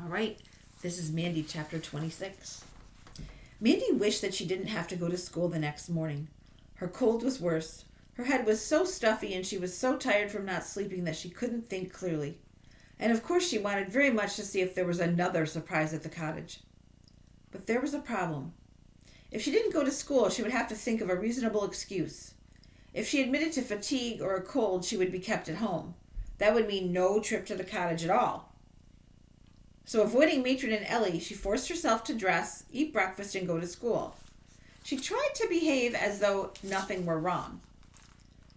All right, this is Mandy Chapter 26. Mandy wished that she didn't have to go to school the next morning. Her cold was worse. Her head was so stuffy and she was so tired from not sleeping that she couldn't think clearly. And of course she wanted very much to see if there was another surprise at the cottage. But there was a problem. If she didn't go to school, she would have to think of a reasonable excuse. If she admitted to fatigue or a cold, she would be kept at home. That would mean no trip to the cottage at all. So avoiding Matron and Ellie, she forced herself to dress, eat breakfast, and go to school. She tried to behave as though nothing were wrong.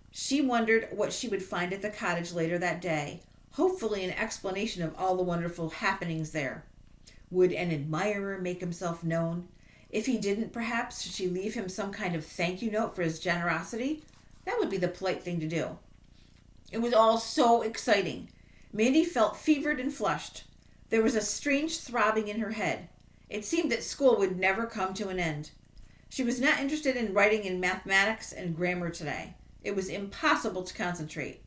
She wondered what she would find at the cottage later that day, hopefully an explanation of all the wonderful happenings there. Would an admirer make himself known? If he didn't, perhaps, should she leave him some kind of thank you note for his generosity? That would be the polite thing to do. It was all so exciting. Mandy felt fevered and flushed. There was a strange throbbing in her head. It seemed that school would never come to an end. She was not interested in writing in mathematics and grammar today. It was impossible to concentrate.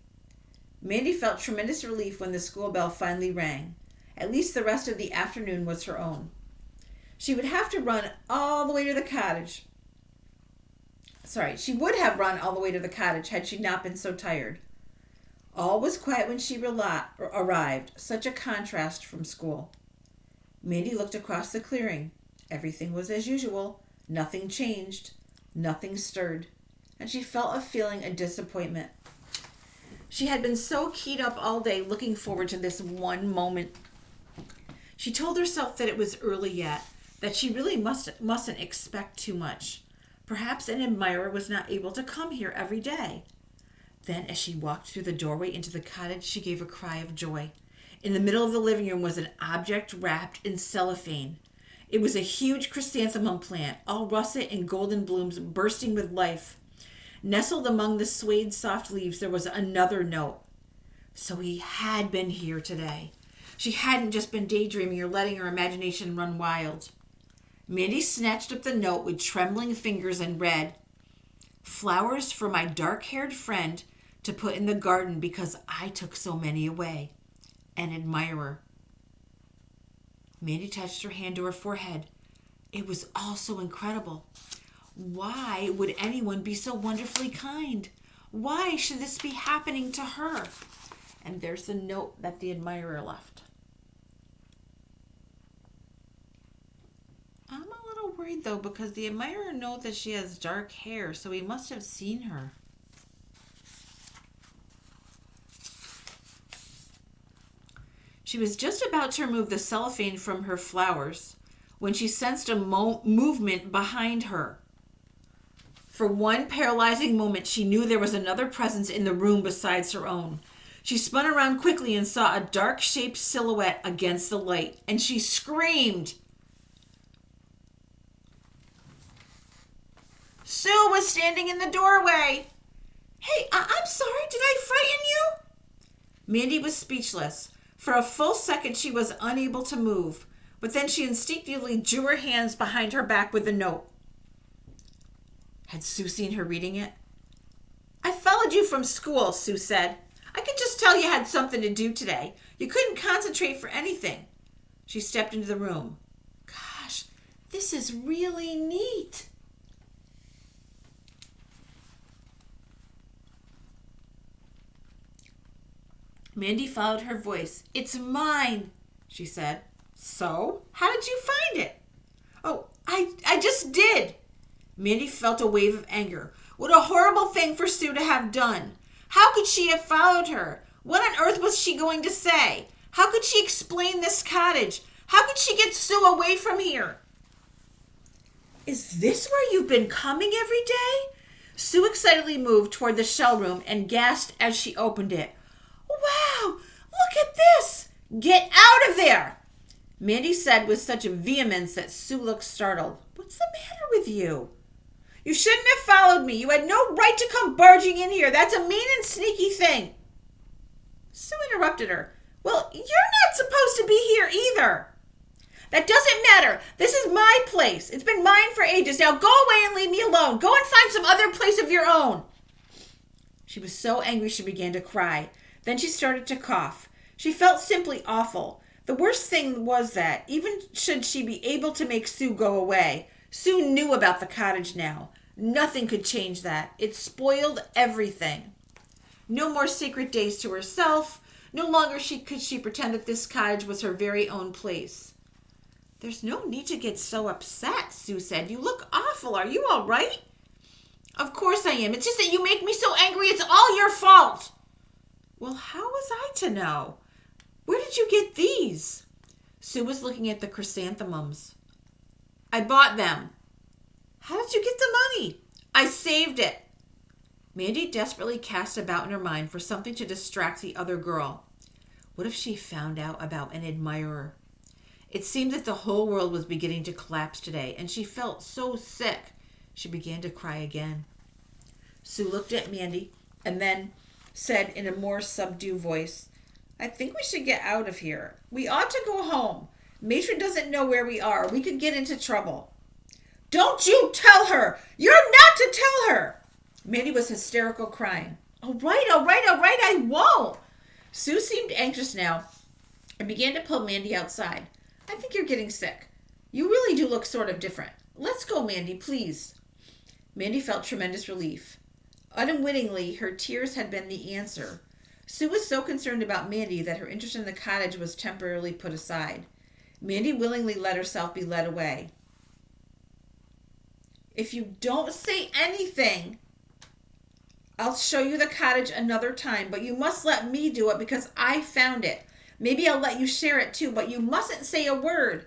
Mandy felt tremendous relief when the school bell finally rang. At least the rest of the afternoon was her own. She would have to run all the way to the cottage. She would have run all the way to the cottage had she not been so tired. All was quiet when she arrived, such a contrast from school. Mandy looked across the clearing. Everything was as usual. Nothing changed. Nothing stirred. And she felt a feeling of disappointment. She had been so keyed up all day looking forward to this one moment. She told herself that it was early yet, that she really mustn't expect too much. Perhaps an admirer was not able to come here every day. Then, as she walked through the doorway into the cottage, she gave a cry of joy. In the middle of the living room was an object wrapped in cellophane. It was a huge chrysanthemum plant, all russet and golden blooms bursting with life. Nestled among the swayed soft leaves, there was another note. So he had been here today. She hadn't just been daydreaming or letting her imagination run wild. Mandy snatched up the note with trembling fingers and read, "Flowers for my dark-haired friend to put in the garden because I took so many away. An admirer." Mandy touched her hand to her forehead. It was all so incredible. Why would anyone be so wonderfully kind? Why should this be happening to her? And there's the note that the admirer left. I'm a little worried though because the admirer knows that she has dark hair, so he must have seen her. She was just about to remove the cellophane from her flowers when she sensed a movement behind her. For one paralyzing moment, she knew there was another presence in the room besides her own. She spun around quickly and saw a dark-shaped silhouette against the light, and she screamed. Sue was standing in the doorway. "Hey, I'm sorry, did I frighten you?" Mandy was speechless. For a full second, she was unable to move, but then she instinctively drew her hands behind her back with the note. Had Sue seen her reading it? "I followed you from school," Sue said. "I could just tell you had something to do today. You couldn't concentrate for anything." She stepped into the room. "Gosh, this is really neat." Mandy followed her voice. "It's mine," she said. "So? How did you find it?" "Oh, I just did." Mandy felt a wave of anger. What a horrible thing for Sue to have done. How could she have followed her? What on earth was she going to say? How could she explain this cottage? How could she get Sue away from here? "Is this where you've been coming every day?" Sue excitedly moved toward the shell room and gasped as she opened it. "Wow, look at this! Get out of there!" Mandy said with such vehemence that Sue looked startled. "What's the matter with you?" "You shouldn't have followed me. You had no right to come barging in here. That's a mean and sneaky thing." Sue interrupted her. "Well, you're not supposed to be here either." "That doesn't matter. This is my place. It's been mine for ages. Now go away and leave me alone. Go and find some other place of your own." She was so angry she began to cry. Then she started to cough. She felt simply awful. The worst thing was that, even should she be able to make Sue go away, Sue knew about the cottage now. Nothing could change that. It spoiled everything. No more secret days to herself. No longer could she pretend that this cottage was her very own place. "There's no need to get so upset," Sue said. "You look awful. Are you all right?" "Of course I am. It's just that you make me so angry. It's all your fault." "Well, how was I to know? Where did you get these?" Sue was looking at the chrysanthemums. "I bought them." "How did you get the money?" "I saved it." Mandy desperately cast about in her mind for something to distract the other girl. What if she found out about an admirer? It seemed that the whole world was beginning to collapse today, and she felt so sick. She began to cry again. Sue looked at Mandy and then said in a more subdued voice, "I think we should get out of here. We ought to go home. Matron doesn't know where we are. We could get into trouble." "Don't you tell her! You're not to tell her!" Mandy was hysterical, crying. All right, I won't." Sue seemed anxious now and began to pull Mandy outside. "I think you're getting sick. You really do look sort of different. Let's go, Mandy, please." Mandy felt tremendous relief. Unwittingly, her tears had been the answer. Sue was so concerned about Mandy that her interest in the cottage was temporarily put aside. Mandy willingly let herself be led away. "If you don't say anything, I'll show you the cottage another time, but you must let me do it because I found it. Maybe I'll let you share it too, but you mustn't say a word."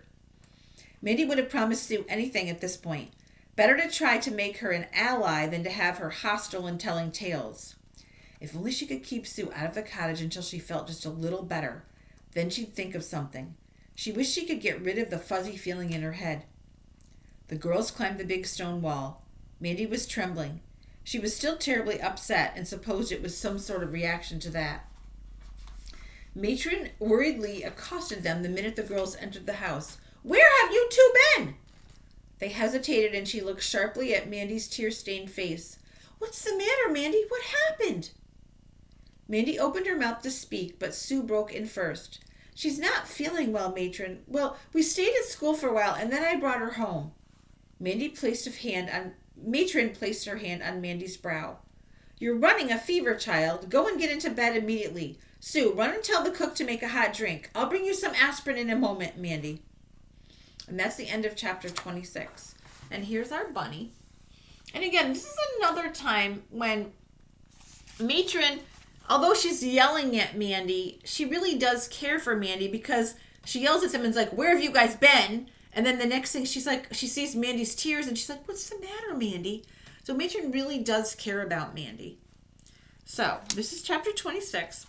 Mandy would have promised Sue anything at this point. Better to try to make her an ally than to have her hostile and telling tales. If only she could keep Sue out of the cottage until she felt just a little better. Then she'd think of something. She wished she could get rid of the fuzzy feeling in her head. The girls climbed the big stone wall. Mandy was trembling. She was still terribly upset and supposed it was some sort of reaction to that. Matron worriedly accosted them the minute the girls entered the house. "Where have you two been?" They hesitated and she looked sharply at Mandy's tear-stained face. "What's the matter, Mandy? What happened?" Mandy opened her mouth to speak, but Sue broke in first. "She's not feeling well, Matron. Well, we stayed at school for a while and then I brought her home." Matron placed her hand on Mandy's brow. "You're running a fever, child. Go and get into bed immediately. Sue, run and tell the cook to make a hot drink. I'll bring you some aspirin in a moment, Mandy." And that's the end of chapter 26. And here's our bunny. And again, this is another time when Matron, although she's yelling at Mandy, she really does care for Mandy because she yells at them and is like, "Where have you guys been?" And then the next thing she's like, she sees Mandy's tears and she's like, "What's the matter, Mandy?" So Matron really does care about Mandy. So this is chapter 26.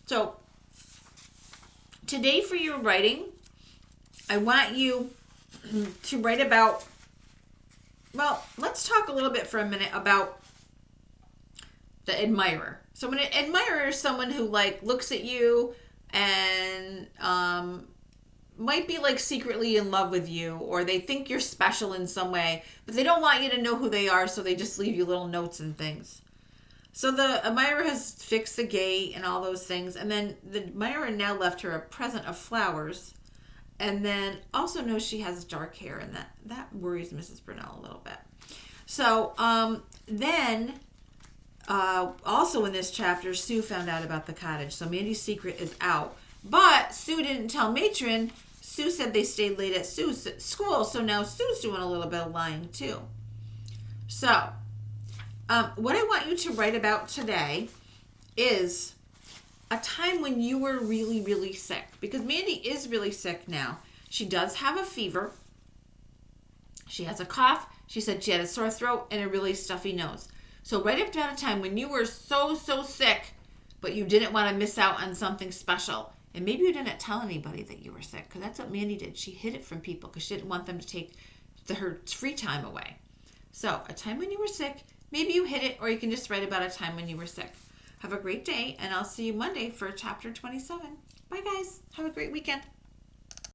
So today for your writing, I want you to write about, well, let's talk a little bit for a minute about the admirer. So an admirer is someone who looks at you and might be secretly in love with you, or they think you're special in some way, but they don't want you to know who they are, so they just leave you little notes and things. So the admirer has fixed the gate and all those things, and then the admirer now left her a present of flowers, and then also knows she has dark hair, and that worries Mrs. Brunell a little bit. So then also in this chapter, Sue found out about the cottage, so Mandy's secret is out. But Sue didn't tell Matron. Sue said they stayed late at Sue's school, so now Sue's doing a little bit of lying too. So, what I want you to write about today is a time when you were really, really sick. Because Mandy is really sick now. She does have a fever. She has a cough. She said she had a sore throat and a really stuffy nose. So write about a time when you were so sick, but you didn't want to miss out on something special. And maybe you didn't tell anybody that you were sick, because that's what Mandy did. She hid it from people because she didn't want them to take her free time away. So a time when you were sick, maybe you hid it, or you can just write about a time when you were sick. Have a great day, and I'll see you Monday for chapter 27. Bye, guys. Have a great weekend.